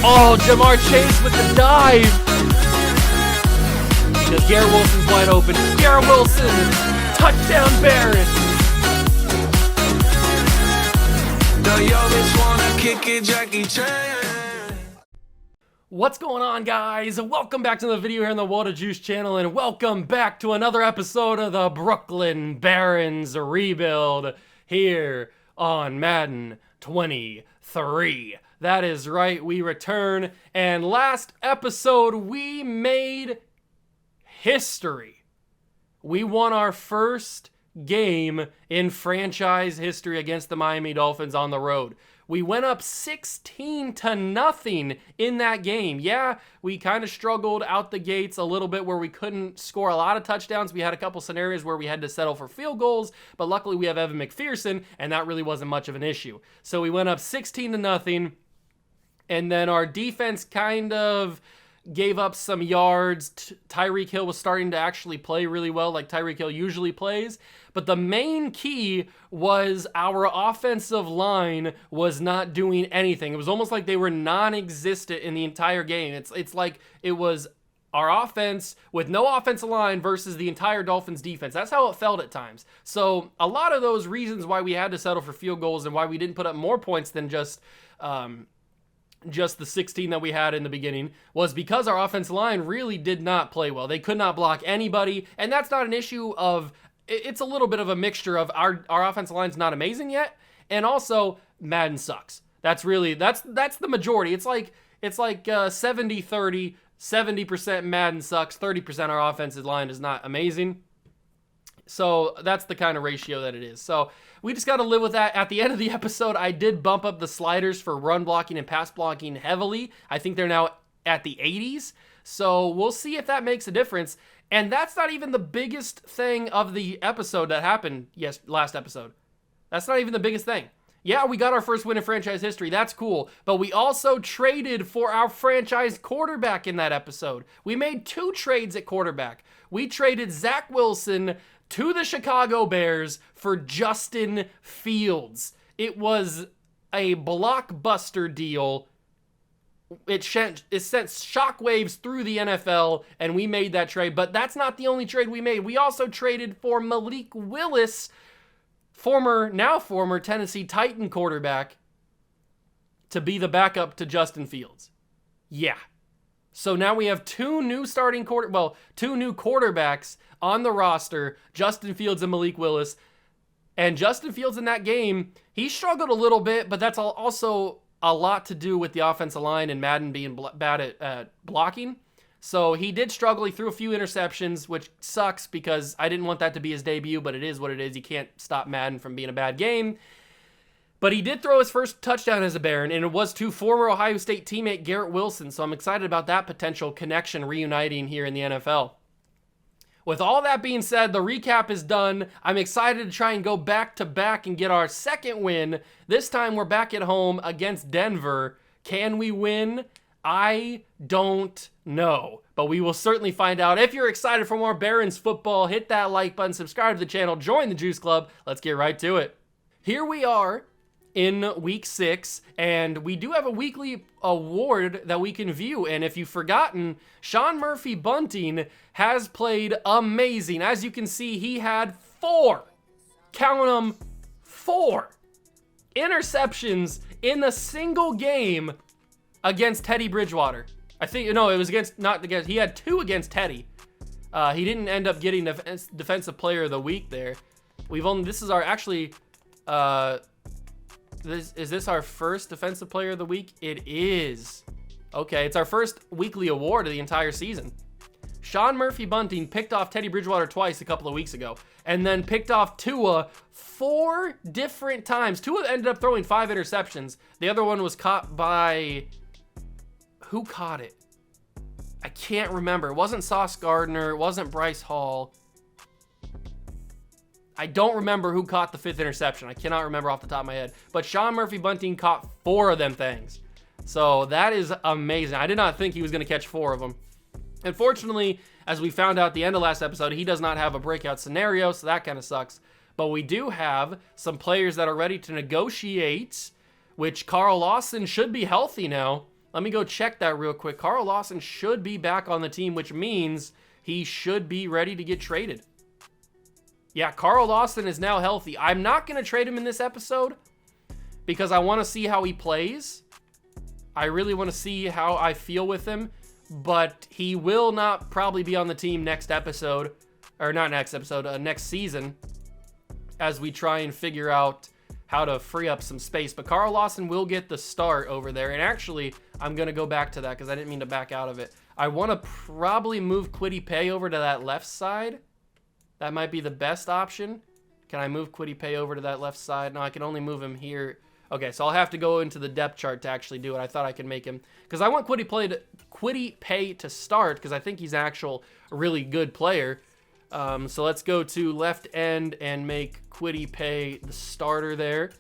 Oh, Jamar Chase with the dive. Because Garrett Wilson's wide open. Garrett Wilson, touchdown Barrett. What's going on, guys? Welcome back to the video here on the Water Juice channel, and welcome back to another episode of the Brooklyn Barons rebuild here on Madden 23. That is right, we return, and last episode we made history. We won our first game in franchise history against the Miami Dolphins on the road. We went up 16-0 in that game. Yeah, we kind of struggled out the gates a little bit where we couldn't score a lot of touchdowns. We had a couple scenarios where we had to settle for field goals, but luckily we have Evan McPherson, and that really wasn't much of an issue. So we went up 16-0, and then our defense kind of gave up some yards. Tyreek Hill was starting to actually play really well like Tyreek Hill usually plays. But the main key was our offensive line was not doing anything. It was almost like they were non-existent in the entire game. It's like it was our offense with no offensive line versus the entire Dolphins defense. That's how it felt at times. So a lot of those reasons why we had to settle for field goals and why we didn't put up more points than just the 16 that we had in the beginning was because our offensive line really did not play well. They could not block anybody, and that's not an issue of, it's a little bit of a mixture of our offensive line's not amazing yet, and also Madden sucks. That's the majority. It's like 70-30, 70% Madden sucks, 30% our offensive line is not amazing. So that's the kind of ratio that it is. So we just got to live with that. At the end of the episode, I did bump up the sliders for run blocking and pass blocking heavily. I think they're now at the 80s. So we'll see if that makes a difference. And that's not even the biggest thing of the episode that happened last episode. That's not even the biggest thing. Yeah, we got our first win in franchise history. That's cool. But we also traded for our franchise quarterback in that episode. We made 2 trades at quarterback. We traded Zach Wilson to the Chicago Bears for Justin Fields. It was a blockbuster deal. It sent shockwaves through the NFL, and we made that trade. But that's not the only trade we made. We also traded for Malik Willis, now former Tennessee Titan quarterback, to be the backup to Justin Fields. Yeah. So now we have 2 new quarterbacks on the roster, Justin Fields and Malik Willis. And Justin Fields in that game, he struggled a little bit, but that's also a lot to do with the offensive line and Madden being bad at blocking. So he did struggle. He threw a few interceptions, which sucks because I didn't want that to be his debut, but it is what it is. You can't stop Madden from being a bad game. But he did throw his first touchdown as a Baron, and it was to former Ohio State teammate Garrett Wilson. So I'm excited about that potential connection reuniting here in the NFL. With all that being said, the recap is done. I'm excited to try and go back-to-back and get our second win. This time we're back at home against Denver. Can we win? I don't know, but we will certainly find out. If you're excited for more Barons football, hit that like button, subscribe to the channel, join the Juice Club. Let's get right to it. Here we are in week 6, and we do have a weekly award that we can view. And if you've forgotten, Sean Murphy Bunting has played amazing. As you can see, he had 4, count them, 4 interceptions in a single game against Teddy Bridgewater. I think, no, it was he had 2 against Teddy. He didn't end up getting defensive player of the week there. This is our, actually, is this our first defensive player of the week? It is. Okay, it's our first weekly award of the entire season. Sean Murphy Bunting picked off Teddy Bridgewater twice a couple of weeks ago, and then picked off Tua 4 different times. Tua ended up throwing 5 interceptions. The other one was caught by, who caught it? I can't remember. It wasn't Sauce Gardner. It wasn't Bryce Hall. I don't remember who caught the 5th interception. I cannot remember off the top of my head. But Sean Murphy Bunting caught 4 of them things. So that is amazing. I did not think he was going to catch 4 of them. Unfortunately, as we found out at the end of last episode, he does not have a breakout scenario, so that kind of sucks. But we do have some players that are ready to negotiate which Carl Lawson should be healthy now. Let me go check that real quick. Carl Lawson should be back on the team, which means he should be ready to get traded. Yeah, Carl Lawson is now healthy. I'm not going to trade him in this episode because I want to see how he plays. I really want to see how I feel with him, but he will not probably be on the team next episode, or not next episode, next season, as we try and figure out how to free up some space. But Carl Lawson will get the start over there. And actually, I'm going to go back to that because I didn't mean to back out of it. I want to probably move Kwity Paye over to that left side. That might be the best option. Can I move Kwity Paye over to that left side? No, I can only move him here. Okay, so I'll have to go into the depth chart to actually do it. I thought I could make him, because I want Kwity Paye to start because I think he's an actual really good player. So let's go to left end and make Kwity Paye the starter there.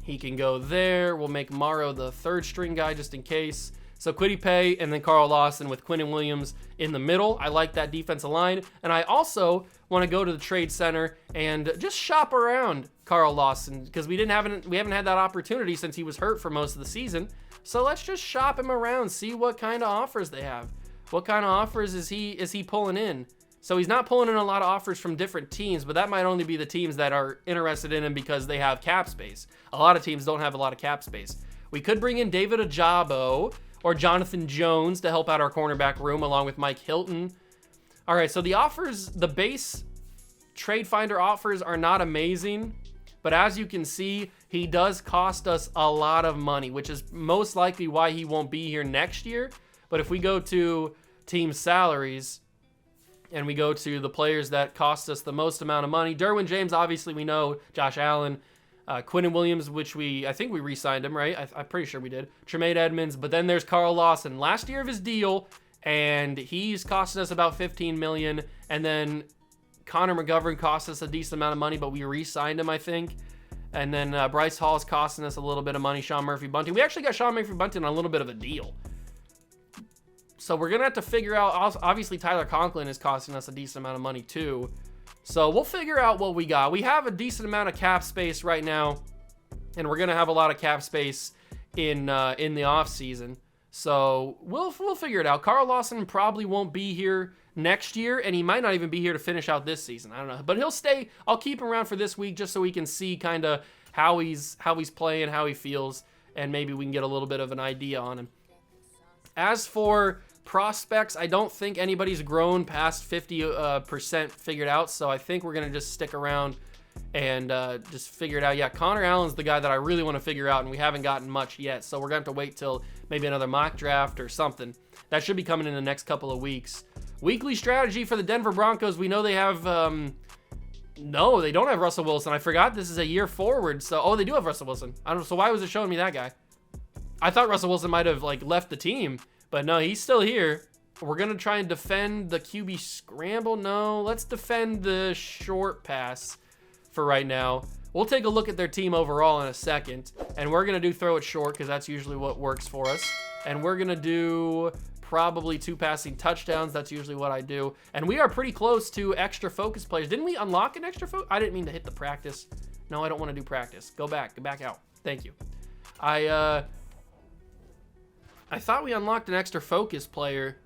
He can go there. We'll make Morrow the third string guy just in case. So Kwity Paye and then Carl Lawson with Quinnen Williams in the middle. I like that defensive line. And I also want to go to the trade center and just shop around Carl Lawson because we haven't had that opportunity since he was hurt for most of the season. So let's just shop him around, see what kind of offers they have. What kind of offers is he pulling in? So he's not pulling in a lot of offers from different teams, but that might only be the teams that are interested in him because they have cap space. A lot of teams don't have a lot of cap space. We could bring in David Ojabo or Jonathan Jones to help out our cornerback room along with Mike Hilton. All right, so the offers, the base trade finder offers are not amazing, but as you can see, he does cost us a lot of money, which is most likely why he won't be here next year. But if we go to team salaries and we go to the players that cost us the most amount of money, Derwin James, obviously we know, Josh Allen, Quinnen Williams, which I think we re-signed him, right? I'm pretty sure we did. Tremaine Edmonds, but then there's Carl Lawson. Last year of his deal, and he's costing us about $15 million. And then Connor McGovern cost us a decent amount of money, but we re-signed him, I think. And then Bryce Hall is costing us a little bit of money. Sean Murphy-Bunting. We actually got Sean Murphy-Bunting on a little bit of a deal. So we're going to have to figure out, obviously Tyler Conklin is costing us a decent amount of money too. So we'll figure out what we got. We have a decent amount of cap space right now, and we're going to have a lot of cap space in the off season. So we'll figure it out. Carl Lawson probably won't be here next year, and he might not even be here to finish out this season. I don't know, but he'll stay. I'll keep him around for this week just so we can see kind of how he's playing, how he feels, and maybe we can get a little bit of an idea on him. As for prospects, I don't think anybody's grown past 50% figured out, so I think we're going to just stick around and just figure it out. Yeah, Connor Allen's the guy that I really want to figure out, and we haven't gotten much yet, so we're going to have to wait till maybe another mock draft or something. That should be coming in the next couple of weeks. Weekly strategy for the Denver Broncos. We know they have... no, they don't have Russell Wilson. I forgot this is a year forward, so... Oh, they do have Russell Wilson. I don't know, so why was it showing me that guy? I thought Russell Wilson might have left the team, but no, he's still here. We're going to try and defend the QB scramble. No, let's defend the short pass for right now. We'll take a look at their team overall in a second, and we're going to do throw it short because that's usually what works for us. And we're going to do probably 2 passing touchdowns. That's usually what I do. And we are pretty close to extra focus players. Didn't we unlock an extra focus? I didn't mean to hit the practice. No, I don't want to do practice. Go back out. Thank you. I thought we unlocked an extra focus player.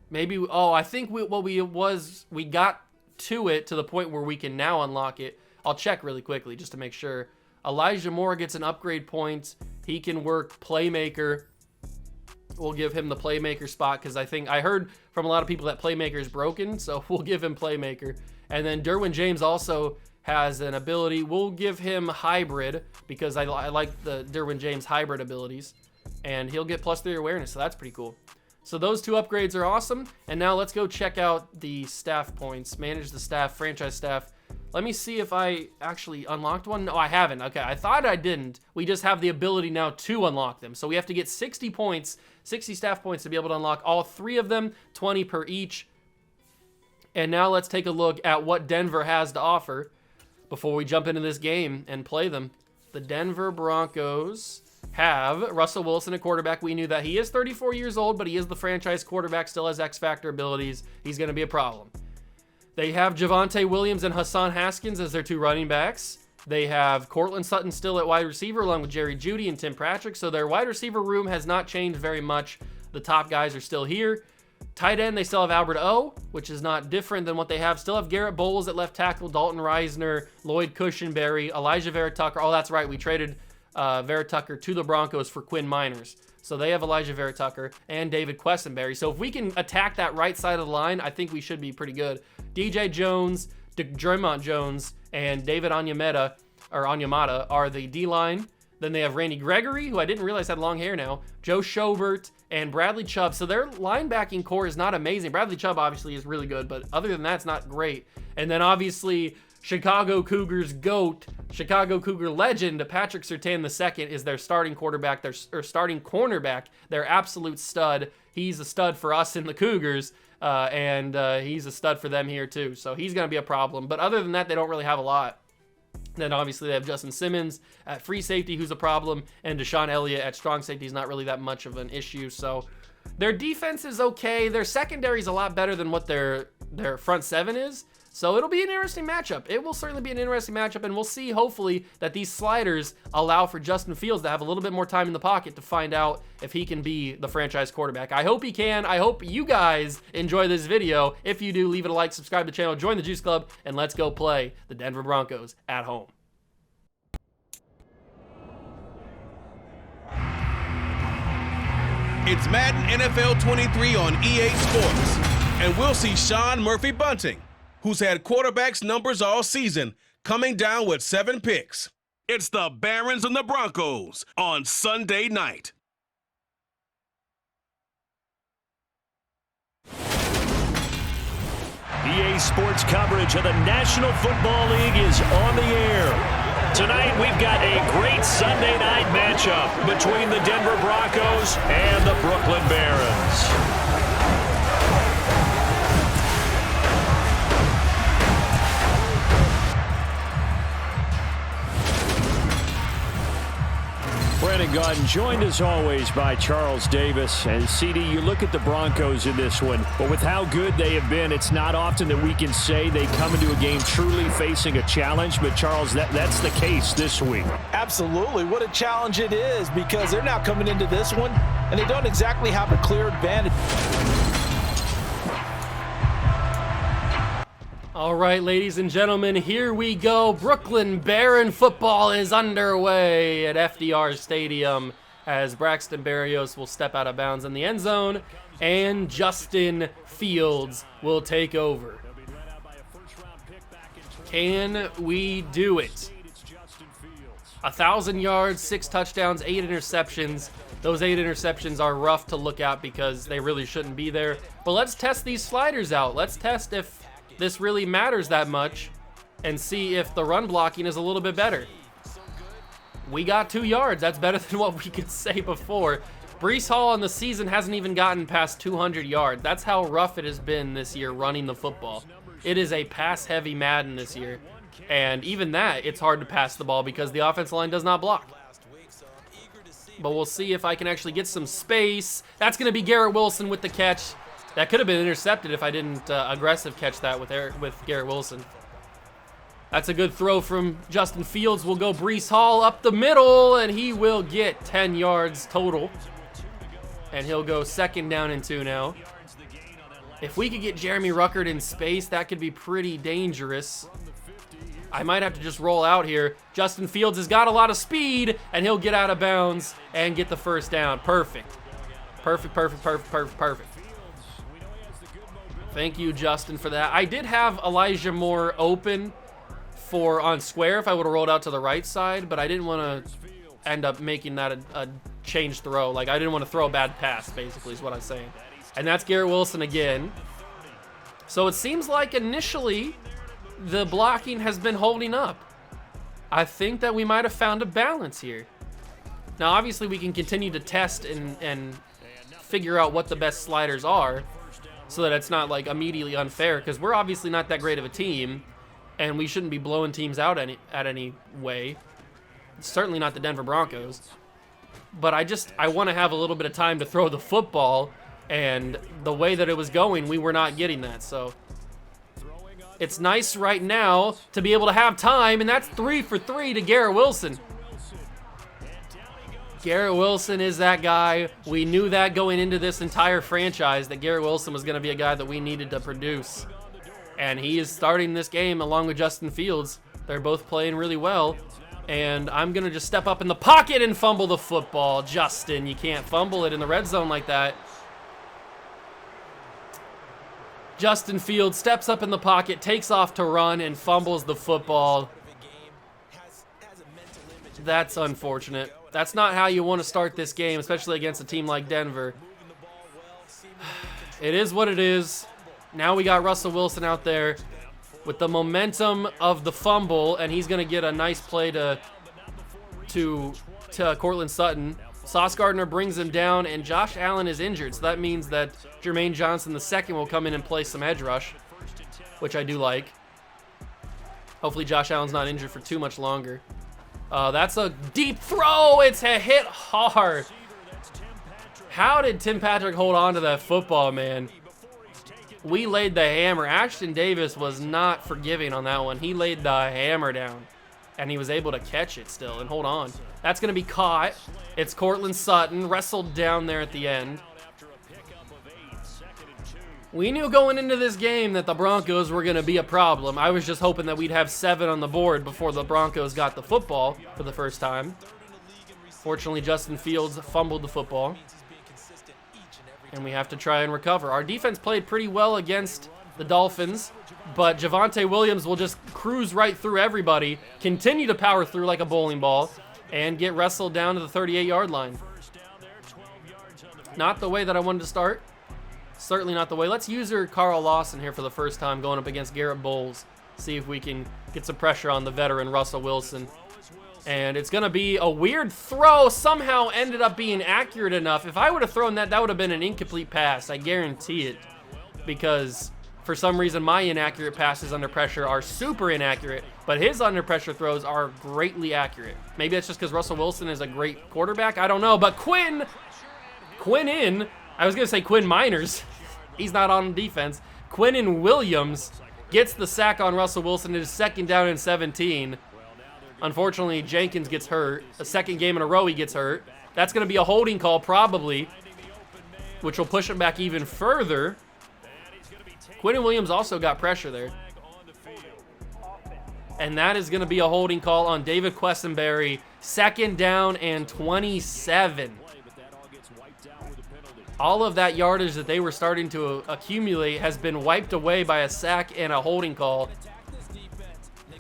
Maybe, I think we got to it to the point where we can now unlock it. I'll check really quickly just to make sure. Elijah Moore gets an upgrade point. He can work playmaker. We'll give him the playmaker spot because I heard from a lot of people that playmaker is broken, so we'll give him playmaker. And then Derwin James also has an ability. We'll give him hybrid because I like the Derwin James hybrid abilities. And he'll get +3 awareness, so that's pretty cool. So those 2 upgrades are awesome. And now let's go check out the staff points. Manage the staff, franchise staff. Let me see if I actually unlocked one. No, I haven't. Okay, I thought I didn't. We just have the ability now to unlock them. So we have to get 60 points, 60 staff points to be able to unlock all 3 of them, 20 per each. And now let's take a look at what Denver has to offer before we jump into this game and play them. The Denver Broncos have Russell Wilson at quarterback. We knew that. He is 34 years old, but he is the franchise quarterback, still has X-Factor abilities. He's going to be a problem. They have Javonte Williams and Hassan Haskins as their 2 running backs. They have Cortland Sutton still at wide receiver along with Jerry Jeudy and Tim Patrick. So their wide receiver room has not changed very much. The top guys are still here. Tight end, they still have Albert O, which is not different than what they have. Still have Garrett Bowles at left tackle, Dalton Reisner, Lloyd Cushenberry, Elijah Vera-Tucker. Oh, that's right. We traded Vera-Tucker to the Broncos for Quinn Miners. So they have Elijah Vera-Tucker and David Questenberry. So if we can attack that right side of the line, I think we should be pretty good. DJ Jones, Draymond Jones, and David Onyemata are the D-line. Then they have Randy Gregory, who I didn't realize had long hair now, Joe Schobert, and Bradley Chubb. So their linebacking core is not amazing. Bradley Chubb obviously is really good, but other than that, it's not great. And then obviously Chicago Cougars GOAT, Chicago Cougar legend, Patrick Surtain II is their starting quarterback, their starting cornerback, their absolute stud. He's a stud for us in the Cougars, and he's a stud for them here too. So he's going to be a problem. But other than that, they don't really have a lot. Then obviously they have Justin Simmons at free safety, who's a problem, and Deshaun Elliott at strong safety is not really that much of an issue. So their defense is okay. Their secondary is a lot better than what their front seven is. So it'll be an interesting matchup. It will certainly be an interesting matchup, and we'll see, hopefully, that these sliders allow for Justin Fields to have a little bit more time in the pocket to find out if he can be the franchise quarterback. I hope he can. I hope you guys enjoy this video. If you do, leave it a like, subscribe to the channel, join the Juice Club, and let's go play the Denver Broncos at home. It's Madden NFL 23 on EA Sports, and we'll see Sean Murphy-Bunting, who's had quarterbacks numbers all season, coming down with 7 picks. It's the Barons and the Broncos on Sunday night. EA Sports coverage of the National Football League is on the air. Tonight, we've got a great Sunday night matchup between the Denver Broncos and the Brooklyn Barons. Brandon Gaudin joined as always by Charles Davis. And CD, you look at the Broncos in this one, but with how good they have been, it's not often that we can say they come into a game truly facing a challenge. But Charles, that's the case this week. Absolutely. What a challenge it is, because they're now coming into this one and they don't exactly have a clear advantage. All right, ladies and gentlemen, here we go. Brooklyn Baron football is underway at FDR Stadium as Braxton Berrios will step out of bounds in the end zone and Justin Fields will take over. Can we do it? 1,000 yards, 6 touchdowns, 8 interceptions. Those 8 interceptions are rough to look at because they really shouldn't be there. But let's test these sliders out. Let's test if this really matters that much and see if the run blocking is a little bit better. We got 2 yards. That's better than what we could say before. Breece Hall on the season hasn't even gotten past 200 yards. That's how rough it has been this year running the football. It is a pass-heavy Madden this year. And even that, it's hard to pass the ball because the offensive line does not block. But we'll see if I can actually get some space. That's going to be Garrett Wilson with the catch. That could have been intercepted if I didn't aggressive catch that with Garrett Wilson. That's a good throw from Justin Fields. We'll go Breece Hall up the middle, and he will get 10 yards total. And he'll go 2nd down and 2 now. If we could get Jeremy Ruckert in space, that could be pretty dangerous. I might have to just roll out here. Justin Fields has got a lot of speed, and he'll get out of bounds and get the 1st down. Perfect. Perfect, perfect, perfect, perfect, perfect. Thank you, Justin, for that. I did have Elijah Moore open on square if I would have rolled out to the right side, but I didn't want to end up making that a change throw. Like, I didn't want to throw a bad pass, basically, is what I'm saying. And that's Garrett Wilson again. So it seems like initially the blocking has been holding up. I think that we might have found a balance here. Now, obviously, we can continue to test and figure out what the best sliders are, so that it's not like immediately unfair, because we're obviously not that great of a team and we shouldn't be blowing teams out at any way. Certainly not the Denver Broncos. But I want to have a little bit of time to throw the football, and the way that it was going, we were not getting that. So It's nice right now to be able to have time, and that's 3 for 3 to Garrett Wilson. Garrett Wilson is that guy. We knew that going into this entire franchise, that Garrett Wilson was going to be a guy that we needed to produce. And he is starting this game along with Justin Fields. They're both playing really well. And I'm going to just step up in the pocket and fumble the football. Justin, you can't fumble it in the red zone like that. Justin Fields steps up in the pocket, takes off to run, and fumbles the football. That's unfortunate. That's not how you want to start this game, especially against a team like Denver. It is what it is. Now we got Russell Wilson out there with the momentum of the fumble, and he's going to get a nice play to Courtland Sutton. Sauce Gardner brings him down, and Josh Allen is injured, so that means that Jermaine Johnson II will come in and play some edge rush, which I do like. Hopefully Josh Allen's not injured for too much longer. That's a deep throw. It's a hit hard. How did Tim Patrick hold on to that football, man? We laid the hammer. Ashton Davis was not forgiving on that one. He laid the hammer down, and he was able to catch it still and hold on. That's going to be caught. It's Courtland Sutton, wrestled down there at the end. We knew going into this game that the Broncos were going to be a problem. I was just hoping that we'd have 7 on the board before the Broncos got the football for the first time. Fortunately, Justin Fields fumbled the football, and we have to try and recover. Our defense played pretty well against the Dolphins, but Javonte Williams will just cruise right through everybody, continue to power through like a bowling ball, and get wrestled down to the 38-yard line. Not the way that I wanted to start. Certainly not the way. Let's user Carl Lawson here for the first time going up against Garrett Bowles. See if we can get some pressure on the veteran Russell Wilson. And it's going to be a weird throw. Somehow ended up being accurate enough. If I would have thrown that, that would have been an incomplete pass. I guarantee it. Because for some reason, my inaccurate passes under pressure are super inaccurate. But his under pressure throws are greatly accurate. Maybe that's just because Russell Wilson is a great quarterback. I don't know. But Quinn Miners. He's not on defense. Quinnen Williams gets the sack on Russell Wilson. It is 2nd down and 17. Unfortunately, Jenkins gets hurt. A second game in a row he gets hurt. That's going to be a holding call probably, which will push him back even further. Quinnen Williams also got pressure there. And that is going to be a holding call on David Quessenberry. 2nd down and 27. All of that yardage that they were starting to accumulate has been wiped away by a sack and a holding call.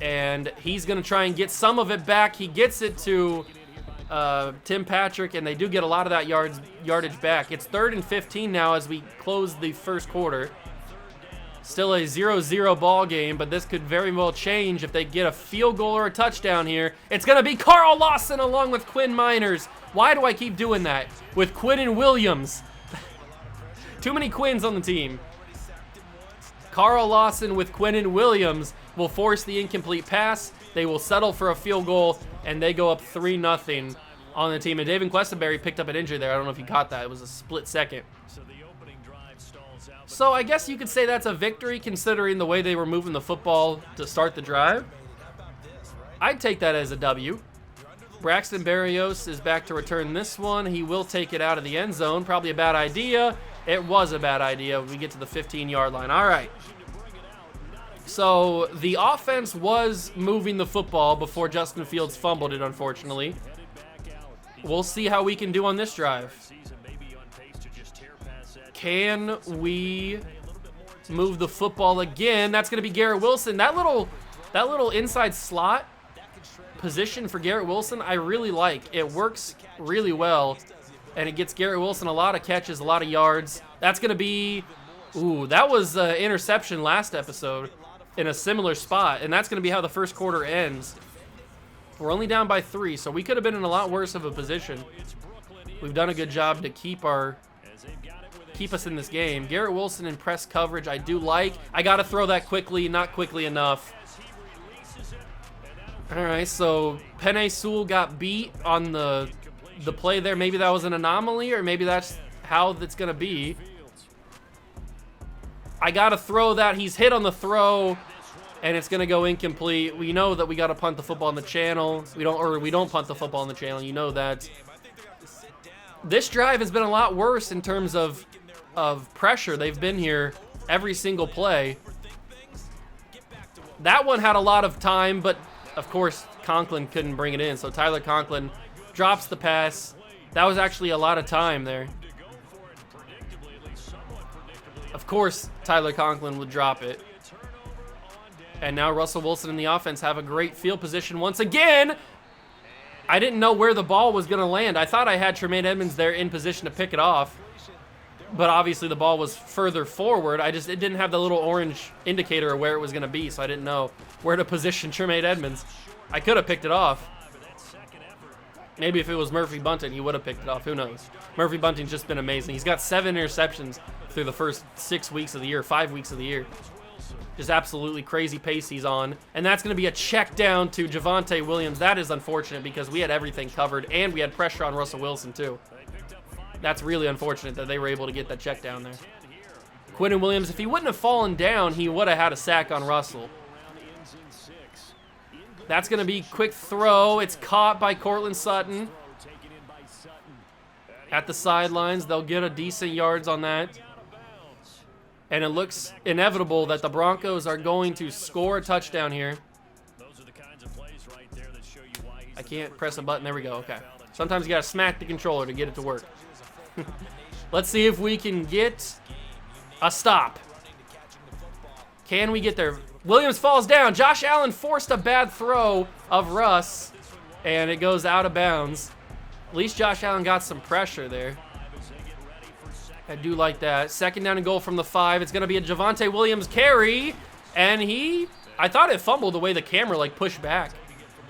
And he's going to try and get some of it back. He gets it to Tim Patrick, and they do get a lot of that yardage back. It's 3rd and 15 now as we close the first quarter. Still a 0-0 ball game, but this could very well change if they get a field goal or a touchdown here. It's going to be Carl Lawson along with Quinn Miners. Why do I keep doing that? With Quinnen Williams. Too many Quinns on the team. Carl Lawson with Quinnen Williams will force the incomplete pass. They will settle for a field goal, and they go up 3-0 on the team. And David Quessenberry picked up an injury there. I don't know if you caught that. It was a split second. So I guess you could say that's a victory considering the way they were moving the football to start the drive. I'd take that as a W. Braxton Berrios is back to return this one. He will take it out of the end zone. Probably a bad idea. It was a bad idea. We get to the 15-yard line. All right. So the offense was moving the football before Justin Fields fumbled it, unfortunately. We'll see how we can do on this drive. Can we move the football again? That's going to be Garrett Wilson. That little inside slot position for Garrett Wilson, I really like. It works really well, and it gets Garrett Wilson a lot of catches, a lot of yards. That's going to be, that was an interception last episode in a similar spot, and that's going to be how the first quarter ends. We're only down by 3, so we could have been in a lot worse of a position. We've done a good job to keep us in this game. Garrett Wilson in press coverage, I do like. I got to throw that quickly, not quickly enough. All right, so Penei Sewell got beat on the play there. Maybe that was an anomaly, or maybe that's how it's going to be. I got to throw that. He's hit on the throw. and it's going to go incomplete. We know that we got to punt the football on the channel. We don't punt the football on the channel. You know that. This drive has been a lot worse in terms of pressure. They've been here every single play. That one had a lot of time, but of course Conklin couldn't bring it in. So Tyler Conklin drops the pass. That was actually a lot of time there. Of course Tyler Conklin would drop it. And now Russell Wilson and the offense have a great field position once again. I didn't know where the ball was going to land. I thought I had Tremaine Edmonds there in position to pick it off. But obviously the ball was further forward. It didn't have the little orange indicator of where it was going to be, so I didn't know where to position Tremaine Edmonds. I could have picked it off. Maybe if it was Murphy Bunting, he would have picked it off. Who knows? Murphy Bunting's just been amazing. He's got 7 interceptions through the first 6 weeks of the year, 5 weeks of the year. Just absolutely crazy pace he's on. And that's going to be a check down to Javonte Williams. That is unfortunate because we had everything covered and we had pressure on Russell Wilson too. That's really unfortunate that they were able to get that check down there. Quinnen Williams, if he wouldn't have fallen down, he would have had a sack on Russell. That's going to be quick throw. It's caught by Cortland Sutton. At the sidelines, they'll get a decent yards on that. And it looks inevitable that the Broncos are going to score a touchdown here. I can't press a button. There we go. Okay. Sometimes you got to smack the controller to get it to work. Let's see if we can get a stop. Can we get there? Williams falls down. Josh Allen forced a bad throw of Russ, and it goes out of bounds. At least Josh Allen got some pressure there. I do like that. Second down and goal from the 5. It's going to be a Javonte Williams carry, and I thought it fumbled the way the camera pushed back,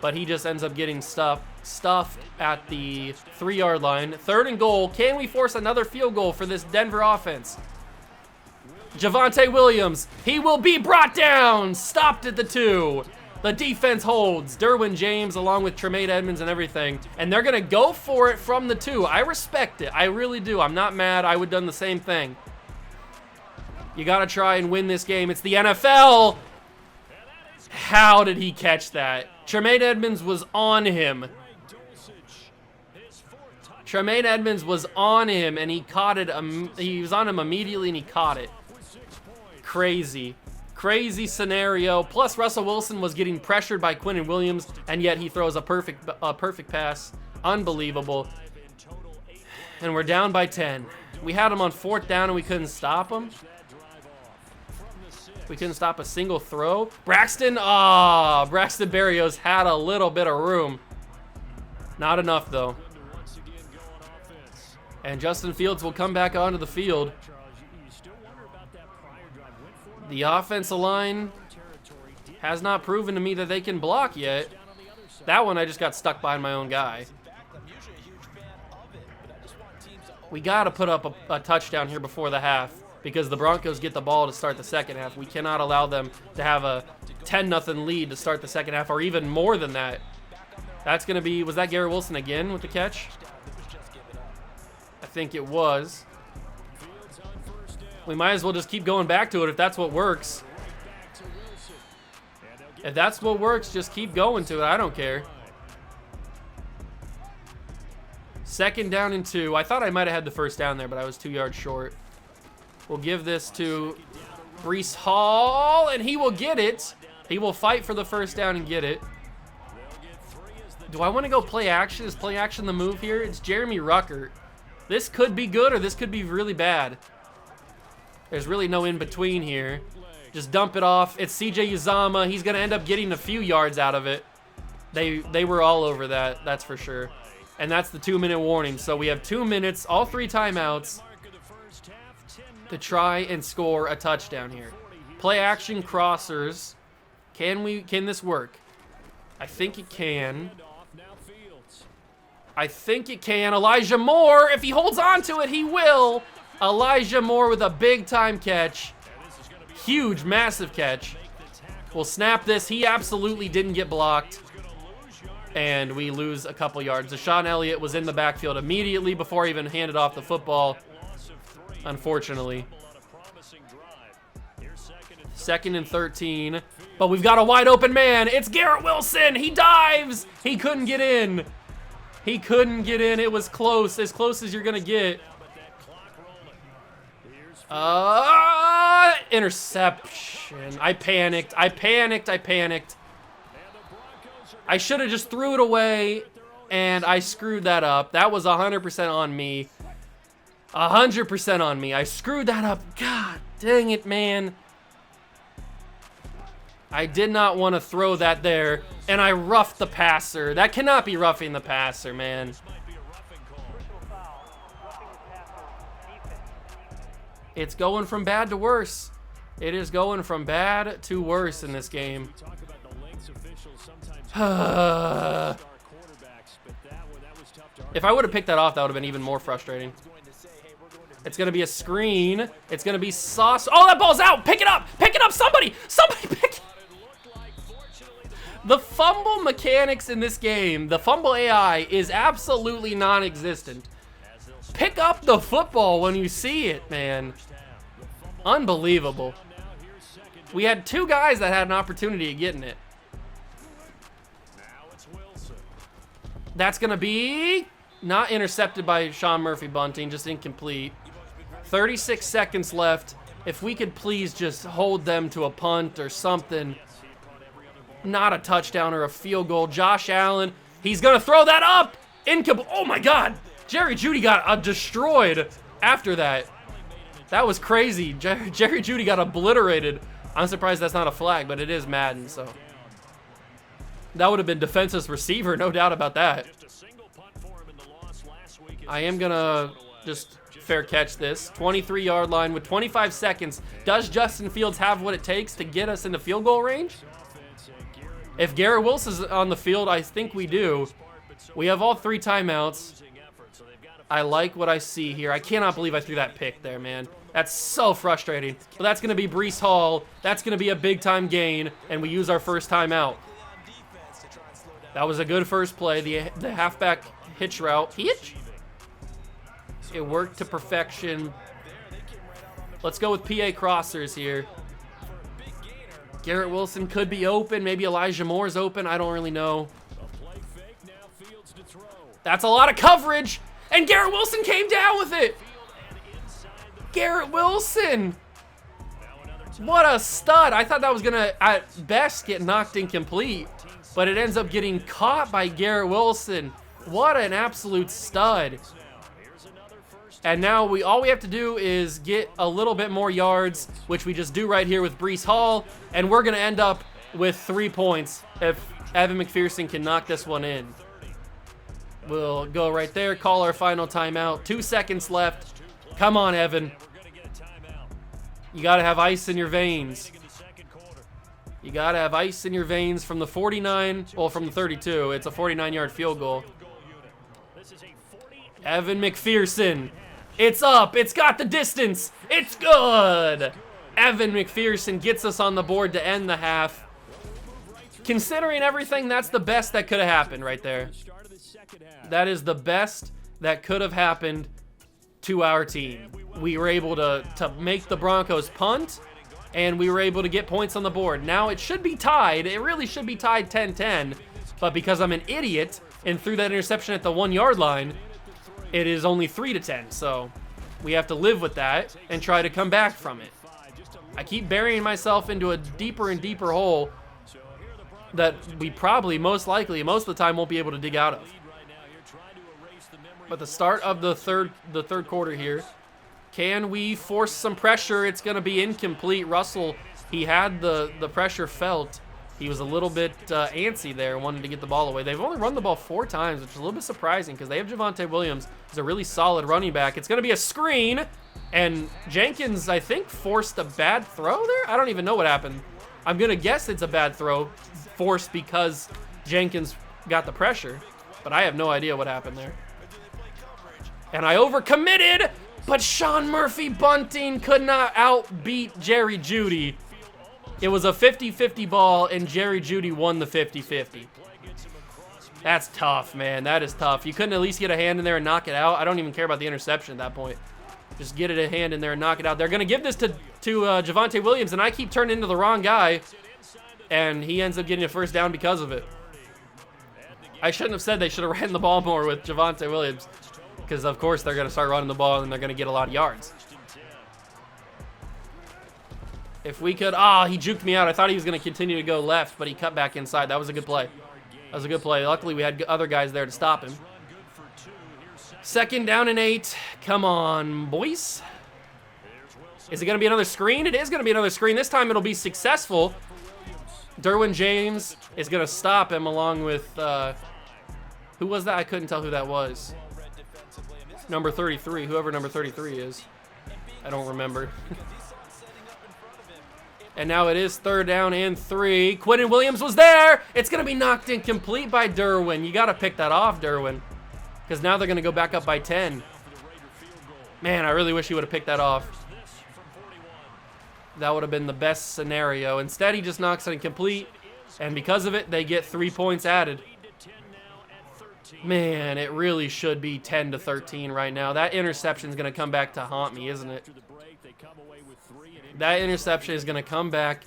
but he just ends up getting stuffed at the 3-yard line. Third and goal. Can we force another field goal for this Denver offense? Javonte Williams, he will be brought down. Stopped at the 2. The defense holds. Derwin James along with Tremaine Edmonds and everything. And they're going to go for it from the 2. I respect it. I really do. I'm not mad. I would have done the same thing. You got to try and win this game. It's the NFL. How did he catch that? Tremaine Edmonds was on him. Tremaine Edmonds was on him and he caught it. He was on him immediately and he caught it. Crazy. Crazy scenario. Plus, Russell Wilson was getting pressured by Quinnen Williams, and yet he throws a perfect pass. Unbelievable. And we're down by 10. We had him on 4th down, and we couldn't stop him. We couldn't stop a single throw. Braxton Berrios had a little bit of room. Not enough, though. And Justin Fields will come back onto the field. The offensive line has not proven to me that they can block yet. That one I just got stuck behind my own guy. We got to put up a touchdown here before the half because the Broncos get the ball to start the second half. We cannot allow them to have a 10-0 lead to start the second half or even more than that. That's going to be, was that Garrett Wilson again with the catch? I think it was. We might as well just keep going back to it if that's what works. If that's what works, just keep going to it. I don't care. Second down and 2. I thought I might have had the first down there, but I was 2 yards short. We'll give this to Breece Hall, and he will get it. He will fight for the first down and get it. Do I want to go play action? Is play action the move here? It's Jeremy Ruckert. This could be good or this could be really bad. There's really no in-between here. Just dump it off. It's CJ Uzomah. He's going to end up getting a few yards out of it. They were all over that, that's for sure. And that's the 2-minute warning. So we have 2 minutes, all 3 timeouts, to try and score a touchdown here. Play action crossers. Can this work? I think it can. I think it can. Elijah Moore, if he holds on to it, he will. Elijah Moore with a big-time catch. Huge, massive catch. We'll snap this. He absolutely didn't get blocked. And we lose a couple yards. Deshaun Elliott was in the backfield immediately before he even handed off the football, unfortunately. 2nd and 13. But we've got a wide open man. It's Garrett Wilson. He dives. He couldn't get in. He couldn't get in. It was close as you're going to get. Interception. I panicked. I should have just threw it away, and I screwed that up. That was 100% on me. 100% on me. I screwed that up. God dang it, man. I did not want to throw that there, and I roughed the passer. That cannot be roughing the passer, man. It's going from bad to worse. It is going from bad to worse in this game. If I would have picked that off, that would have been even more frustrating. It's going to be a screen. It's going to be sauce. Oh, that ball's out. Pick it up. Pick it up. Somebody pick it. The fumble mechanics in this game, the fumble AI is absolutely non-existent. Pick up the football when you see it, man. Unbelievable. We had two guys that had an opportunity of getting it. That's going to be not intercepted by Sean Murphy-Bunting, just incomplete. 36 seconds left. If we could please just hold them to a punt or something. Not a touchdown or a field goal. Josh Allen, he's going to throw that up. Oh, my God. Jerry Jeudy got destroyed after that. That was crazy. Jerry Jeudy got obliterated. I'm surprised that's not a flag, but it is Madden, so. That would have been defenseless receiver, no doubt about that. I am going to just fair catch this. 23-yard line with 25 seconds. Does Justin Fields have what it takes to get us into field goal range? If Garrett Wilson's on the field, I think we do. We have all 3 timeouts. I like what I see here. I cannot believe I threw that pick there, man. That's so frustrating. But that's going to be Breece Hall. That's going to be a big-time gain, and we use our first timeout. That was a good first play. The halfback hitch route. Hitch? It worked to perfection. Let's go with PA crossers here. Garrett Wilson could be open. Maybe Elijah Moore's open. I don't really know. That's a lot of coverage. And Garrett Wilson came down with it. Garrett Wilson. What a stud. I thought that was going to, at best, get knocked incomplete. But it ends up getting caught by Garrett Wilson. What an absolute stud. And now all we have to do is get a little bit more yards, which we just do right here with Breece Hall, and we're going to end up with 3 points if Evan McPherson can knock this one in. We'll go right there, call our final timeout. 2 seconds left. Come on, Evan. You got to have ice in your veins. You got to have ice in your veins from the 49, well, from the 32. It's a 49-yard field goal. Evan McPherson. It's up. It's got the distance. It's good. Evan McPherson gets us on the board to end the half. Considering everything, that's the best that could have happened right there. That is the best that could have happened to our team. We were able to make the Broncos punt, and we were able to get points on the board. Now it should be tied. It really should be tied 10-10, but because I'm an idiot and threw that interception at the 1-yard line, it is only 3-10, so we have to live with that and try to come back from it. I keep burying myself into a deeper and deeper hole that we probably, most likely, most of the time won't be able to dig out of. But the start of the third quarter here, can we force some pressure? It's going to be incomplete. Russell, he had the pressure felt. He was a little bit antsy there, wanted to get the ball away. They've only run the ball 4 times, which is a little bit surprising because they have Javonte Williams, who's a really solid running back. It's going to be a screen, and Jenkins, I think, forced a bad throw there? I don't even know what happened. I'm going to guess it's a bad throw forced because Jenkins got the pressure, but I have no idea what happened there. And I overcommitted, but Sean Murphy-Bunting could not outbeat Jerry Jeudy. It was a 50-50 ball, and Jerry Jeudy won the 50-50. That's tough, man. That is tough. You couldn't at least get a hand in there and knock it out? I don't even care about the interception at that point. Just get it a hand in there and knock it out. They're going to give this to Javonte Williams, and I keep turning into the wrong guy. and he ends up getting a first down because of it. I shouldn't have said they should have ran the ball more with Javonte Williams, because of course they're going to start running the ball and they're going to get a lot of yards. If we could, he juked me out. I thought he was going to continue to go left, but he cut back inside. That was a good play. That was a good play. Luckily, we had other guys there to stop him. 2nd down and 8. Come on, boys. Is it going to be another screen? It is going to be another screen. This time it'll be successful. Derwin James is going to stop him along with, who was that? I couldn't tell who that was. Number 33, whoever number 33 is. I don't remember. And now it is 3rd down and 3. Quinnen Williams was there. It's going to be knocked incomplete by Derwin. You got to pick that off, Derwin, because now they're going to go back up by 10. Man, I really wish he would have picked that off. That would have been the best scenario. Instead, he just knocks it incomplete, and because of it, they get 3 points added. Man, it really should be 10-13 right now. That interception is going to come back to haunt me, isn't it? That interception is going to come back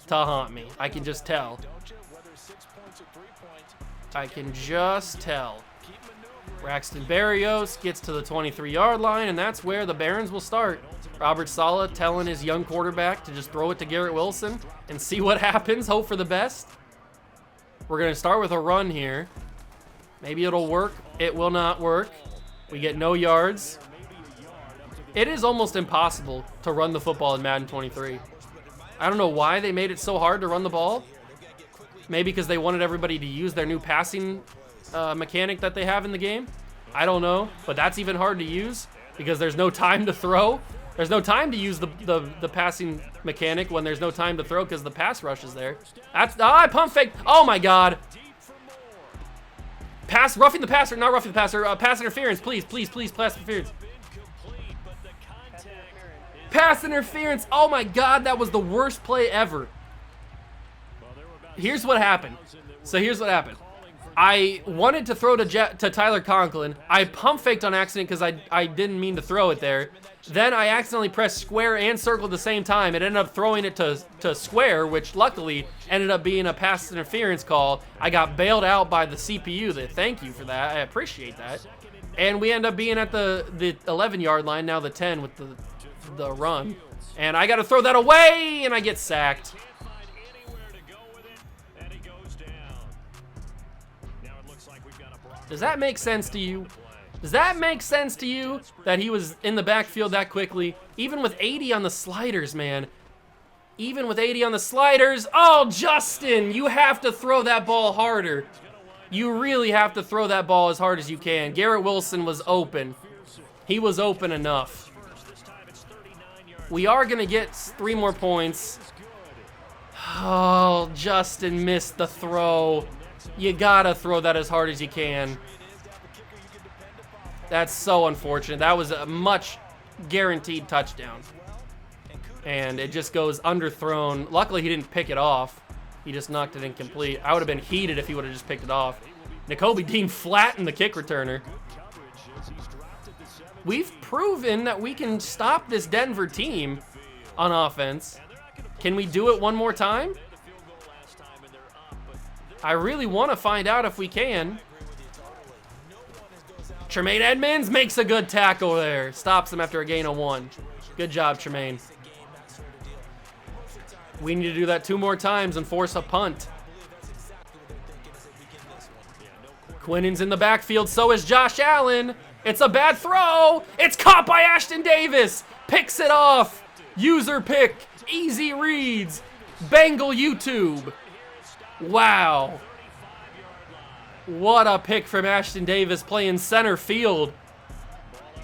to haunt me. I can just tell. I can just tell. Braxton Berrios gets to the 23-yard line, and that's where the Barons will start. Robert Saleh telling his young quarterback to just throw it to Garrett Wilson and see what happens, hope for the best. We're going to start with a run here. Maybe it'll work. It will not work. We get no yards. It is almost impossible to run the football in Madden 23. I don't know why they made it so hard to run the ball. Maybe because they wanted everybody to use their new passing mechanic that they have in the game. I don't know, but that's even hard to use because there's no time to throw. There's no time to use the passing mechanic when there's no time to throw because the pass rush is there. That's pump fake. Oh my God. Roughing the passer, not roughing the passer. Pass interference, please, please, please, pass interference. Pass interference. Oh my God, that was the worst play ever. Here's what happened. I wanted to throw to Tyler Conklin. I pump faked on accident because I didn't mean to throw it there. Then I accidentally pressed square and circle at the same time. It ended up throwing it to square, which luckily ended up being a pass interference call. I got bailed out by the CPU. Thank you for that. I appreciate that. And we end up being at the 11-yard line, now the 10 with the run. And I got to throw that away, and I get sacked. Does that make sense to you? Does that make sense to you that he was in the backfield that quickly? Even with 80 on the sliders, man. Even with 80 on the sliders. Oh, Justin, you have to throw that ball harder. You really have to throw that ball as hard as you can. Garrett Wilson was open. He was open enough. We are going to get 3 more points. Oh, Justin missed the throw. You gotta throw that as hard as you can. That's so unfortunate. That was a much guaranteed touchdown. And it just goes underthrown. Luckily, he didn't pick it off. He just knocked it incomplete. I would have been heated if he would have just picked it off. Nakobe Dean flattened the kick returner. We've proven that we can stop this Denver team on offense. Can we do it one more time? I really want to find out if we can. Tremaine Edmonds makes a good tackle there. Stops him after a gain of 1. Good job, Tremaine. We need to do that 2 more times and force a punt. Quinnen's in the backfield, so is Josh Allen. It's a bad throw. It's caught by Ashton Davis. Picks it off. User pick. Easy reads. Bengal YouTube. Wow. What a pick from Ashton Davis playing center field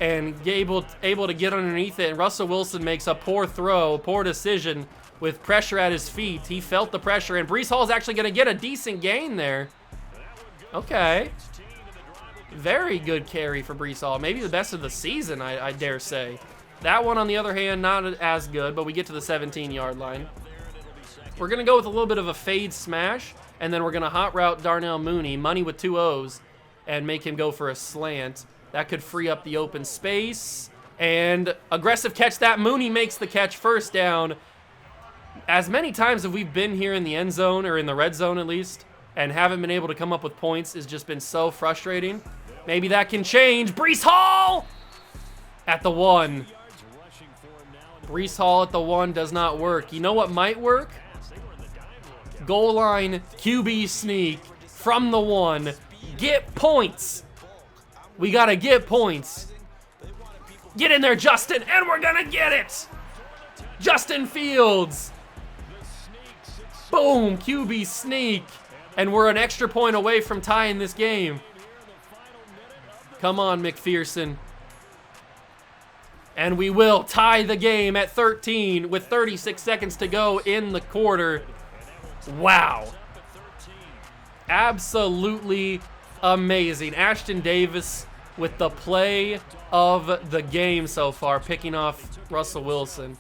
and able to get underneath it. And Russell Wilson makes a poor throw, poor decision with pressure at his feet. He felt the pressure, and Breece Hall's actually going to get a decent gain there. Okay. Very good carry for Breece Hall. Maybe the best of the season, I dare say. That one, on the other hand, not as good, but we get to the 17-yard line. We're going to go with a little bit of a fade smash, and then we're going to hot route Darnell Mooney, money with 2 O's, and make him go for a slant. That could free up the open space. And aggressive catch that. Mooney makes the catch, first down. As many times as we've been here in the end zone, or in the red zone at least, and haven't been able to come up with points, has just been so frustrating. Maybe that can change. Breece Hall at the 1. Breece Hall at the 1 does not work. You know what might work? Goal line QB sneak from the 1. Get points. We gotta get points. Get in there, Justin, and we're gonna get it. Justin Fields. Boom, QB sneak. And we're an extra point away from tying this game. Come on, McPherson. And we will tie the game at 13 with 36 seconds to go in the quarter. Wow. Absolutely amazing. Ashton Davis with the play of the game so far, picking off Russell Wilson.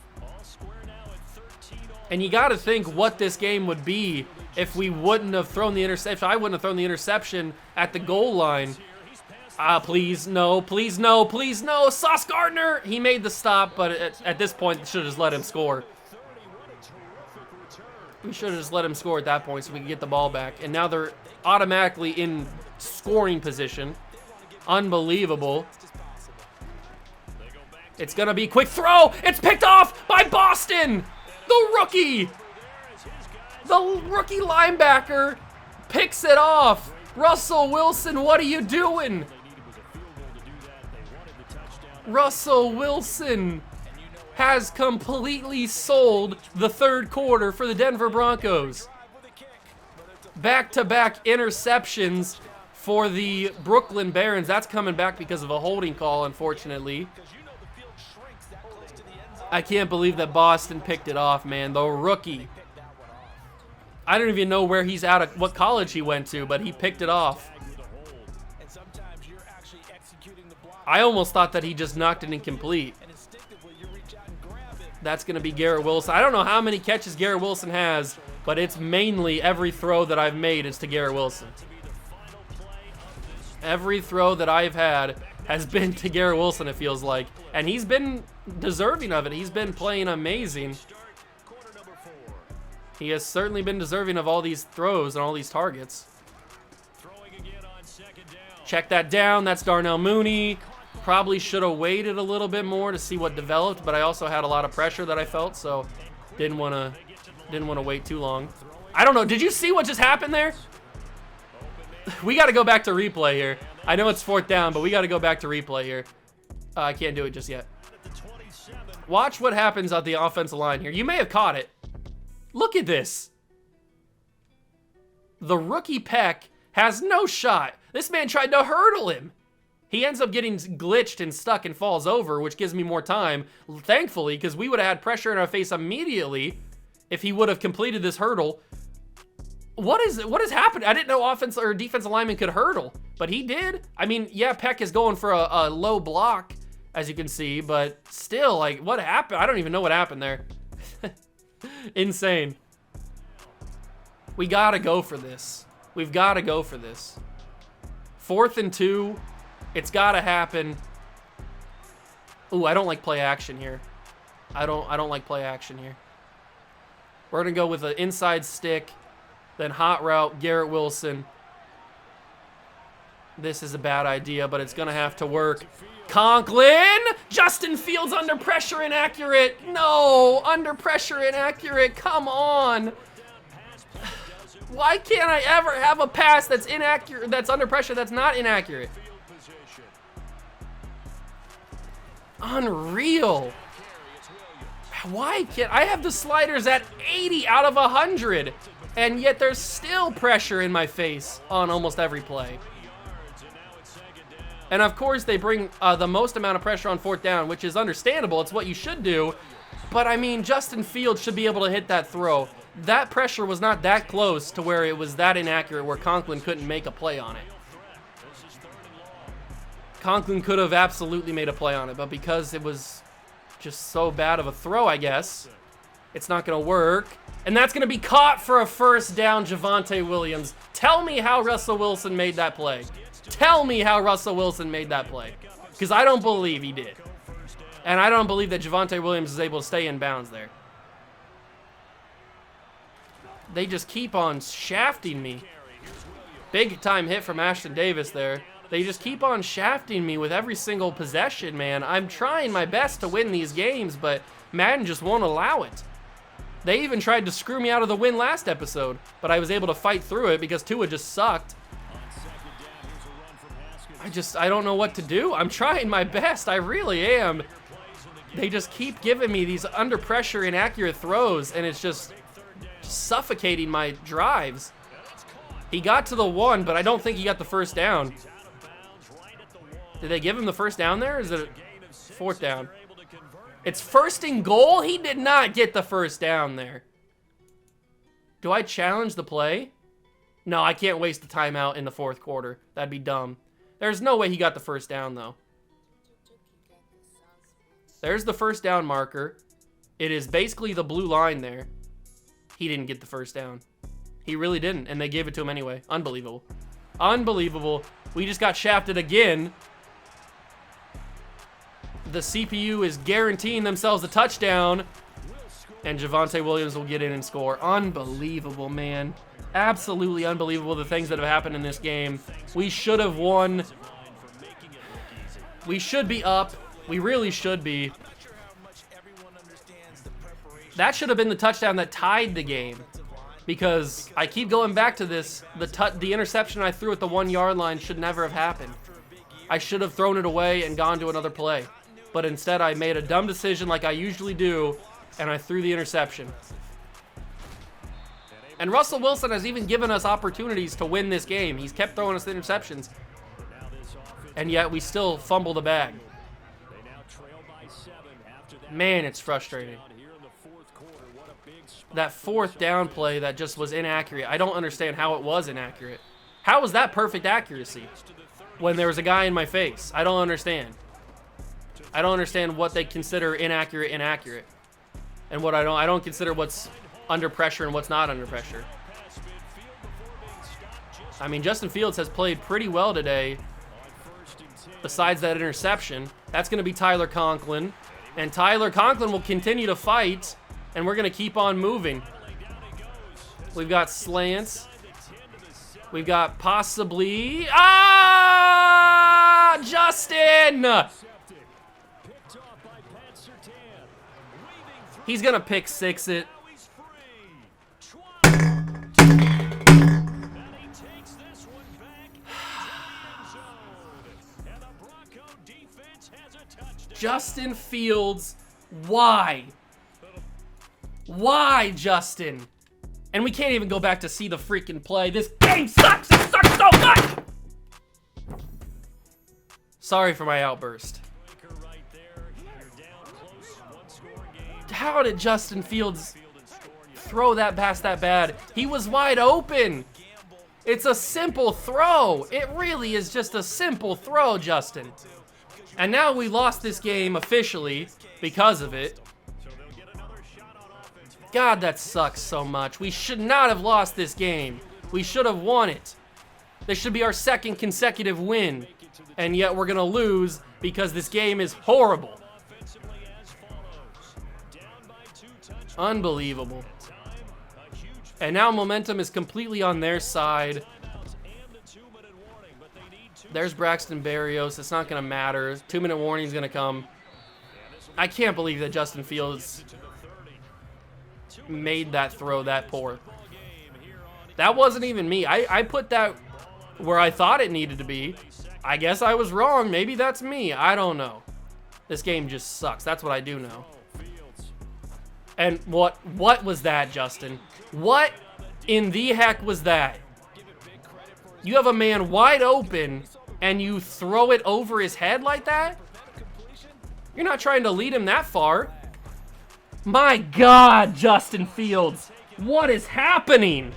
And you got to think what this game would be if we wouldn't have thrown the interception. I wouldn't have thrown the interception at the goal line. Please, no, please, no, please, no. Sauce Gardner, he made the stop, but at this point, should have just let him score. We should have just let him score at that point so we could get the ball back. And now they're automatically in scoring position. Unbelievable. It's going to be quick throw. It's picked off by Boston. The rookie. The rookie linebacker picks it off. Russell Wilson, what are you doing? Russell Wilson has completely sold the third quarter for the Denver Broncos. Back-to-back interceptions for the Brooklyn Barons. That's coming back because of a holding call, unfortunately. I can't believe that Boston picked it off, man. The rookie. I don't even know where he's out of, what college he went to, but he picked it off. I almost thought that he just knocked it incomplete. That's going to be Garrett Wilson. I don't know how many catches Garrett Wilson has, but it's mainly every throw that I've made is to Garrett Wilson. Every throw that I've had has been to Garrett Wilson, it feels like. And he's been deserving of it. He's been playing amazing. He has certainly been deserving of all these throws and all these targets. Check that down. That's Darnell Mooney. Probably should have waited a little bit more to see what developed, but I also had a lot of pressure that I felt, so didn't want to wait too long. I don't know. Did you see what just happened there? We got to go back to replay here. I know it's 4th down, but we got to go back to replay here. I can't do it just yet. Watch what happens at the offensive line here. You may have caught it. Look at this. The rookie Peck has no shot. This man tried to hurdle him. He ends up getting glitched and stuck and falls over, which gives me more time, thankfully, because we would have had pressure in our face immediately if he would have completed this hurdle. What has happened? I didn't know offense or defensive lineman could hurdle, but he did. I mean, yeah, Peck is going for a low block, as you can see, but still, like, what happened? I don't even know what happened there. Insane. We gotta go for this. We've gotta go for this. 4th and 2. It's gotta happen. Ooh, I don't like play action here. I don't like play action here. We're gonna go with an inside stick, then hot route, Garrett Wilson. This is a bad idea, but it's gonna have to work. Conklin! Justin Fields under pressure, inaccurate. No, under pressure, inaccurate. Come on. Why can't I ever have a pass that's inaccurate, that's under pressure, that's not inaccurate? Unreal. Why can't I have the sliders at 80 out of 100, and yet there's still pressure in my face on almost every play? And of course, they bring the most amount of pressure on 4th down, which is understandable. It's what you should do. But I mean, Justin Fields should be able to hit that throw. That pressure was not that close to where it was that inaccurate, where Conklin couldn't make a play on it. Conklin could have absolutely made a play on it, but because it was just so bad of a throw, I guess, it's not going to work. And that's going to be caught for a 1st down, Javonte Williams. Tell me how Russell Wilson made that play. Tell me how Russell Wilson made that play, because I don't believe he did. And I don't believe that Javonte Williams is able to stay in bounds there. They just keep on shafting me. Big time hit from Ashton Davis there. They just keep on shafting me with every single possession, man. I'm trying my best to win these games, but Madden just won't allow it. They even tried to screw me out of the win last episode, but I was able to fight through it because Tua just sucked. I don't know what to do. I'm trying my best. I really am. They just keep giving me these under pressure inaccurate throws, and it's just suffocating my drives. He got to the 1, but I don't think he got the first down. Did they give him the first down there, or is it fourth down? It's first and goal? He did not get the first down there. Do I challenge the play? No, I can't waste the timeout in the fourth quarter. That'd be dumb. There's no way he got the first down, though. There's the first down marker. It is basically the blue line there. He didn't get the first down. He really didn't, and they gave it to him anyway. Unbelievable. Unbelievable. We just got shafted again. The CPU is guaranteeing themselves a touchdown, and Javonte Williams will get in and score. Unbelievable, man. Absolutely unbelievable, the things that have happened in this game. We should have won. We should be up. We really should be. That should have been the touchdown that tied the game, because I keep going back to this. The interception I threw at the 1 yard line should never have happened. I should have thrown it away and gone to another play. But instead, I made a dumb decision like I usually do, and I threw the interception. And Russell Wilson has even given us opportunities to win this game. He's kept throwing us the interceptions, and yet we still fumble the bag. Man, it's frustrating. That fourth down play that just was inaccurate. I don't understand how it was inaccurate. How was that perfect accuracy when there was a guy in my face? I don't understand. I don't understand what they consider inaccurate, and what I don't consider what's under pressure and what's not under pressure. I mean, Justin Fields has played pretty well today. Besides that interception, that's going to be Tyler Conklin, and Tyler Conklin will continue to fight, and we're going to keep on moving. We've got slants. We've got possibly Justin. He's going to pick six it. Justin Fields, why? Why, Justin? And we can't even go back to see the freaking play. This game sucks. It sucks so much. Sorry for my outburst. How did Justin Fields throw that pass that bad? He was wide open. It's a simple throw. It really is just a simple throw, Justin. And now we lost this game officially because of it. God, that sucks so much. We should not have lost this game. We should have won it. This should be our second consecutive win. And yet we're going to lose because this game is horrible. Unbelievable. And now momentum is completely on their side. There's Braxton Berrios. It's not going to matter. 2-minute warning is going to come. I can't believe that Justin Fields made that throw that poor. That wasn't even me. I put that where I thought it needed to be. I guess I was wrong. Maybe that's me. I don't know. This game just sucks. That's what I do know. And what was that, Justin? What in the heck was that? You have a man wide open and you throw it over his head like that? You're not trying to lead him that far. My God, Justin Fields. What is happening?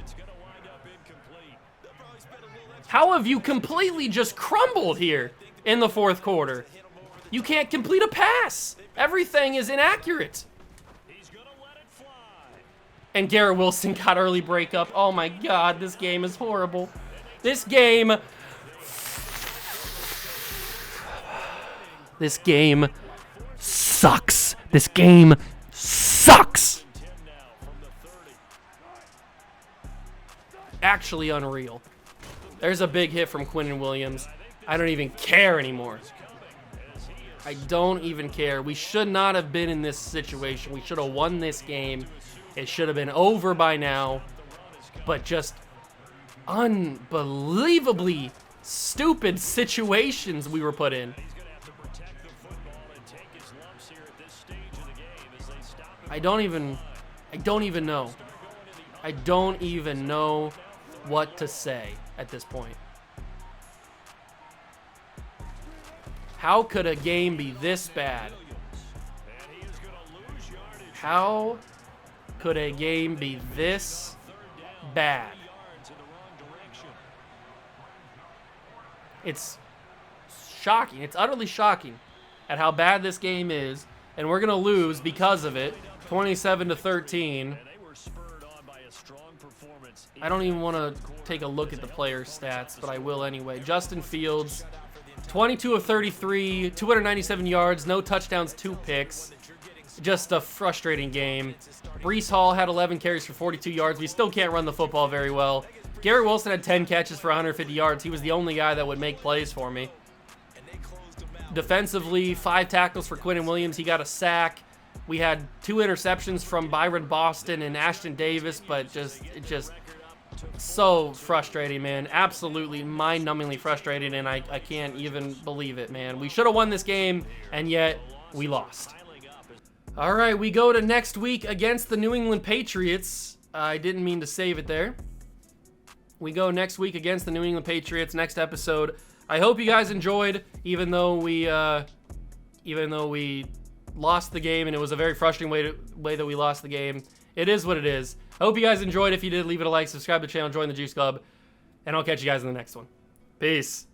How have you completely just crumbled here in the fourth quarter? You can't complete a pass. Everything is inaccurate. And Garrett Wilson got early breakup. Oh my God, this game is horrible. This game sucks. This game sucks. actually unreal. There's a big hit from Quinnen Williams. I don't even care anymore. I don't even care. We should not have been in this situation. We should have won this game. It should have been over by now. But just unbelievably stupid situations we were put in. I don't even know. I don't even know what to say at this point. How could a game be this bad? How could a game be this bad? It's shocking. It's utterly shocking at how bad this game is, and we're gonna lose because of it, 27-13. I don't even want to take a look at the player stats, but I will anyway. Justin Fields, 22 of 33, 297 yards, no touchdowns, 2 picks. Just a frustrating game. Breece Hall had 11 carries for 42 yards. We still can't run the football very well. Garrett Wilson had 10 catches for 150 yards. He was the only guy that would make plays for me. Defensively, 5 tackles for Quinnen Williams. He got a sack. We had 2 interceptions from Byron Boston and Ashton Davis, but just so frustrating, man. Absolutely mind-numbingly frustrating, and I can't even believe it, man. We should have won this game, and yet we lost. All right, we go to next week against the New England Patriots. I didn't mean to save it there. We go next week against the New England Patriots, next episode. I hope you guys enjoyed, even though we lost the game, and it was a very frustrating way that we lost the game. It is what it is. I hope you guys enjoyed. If you did, leave it a like, subscribe to the channel, join the Juice Club, and I'll catch you guys in the next one. Peace.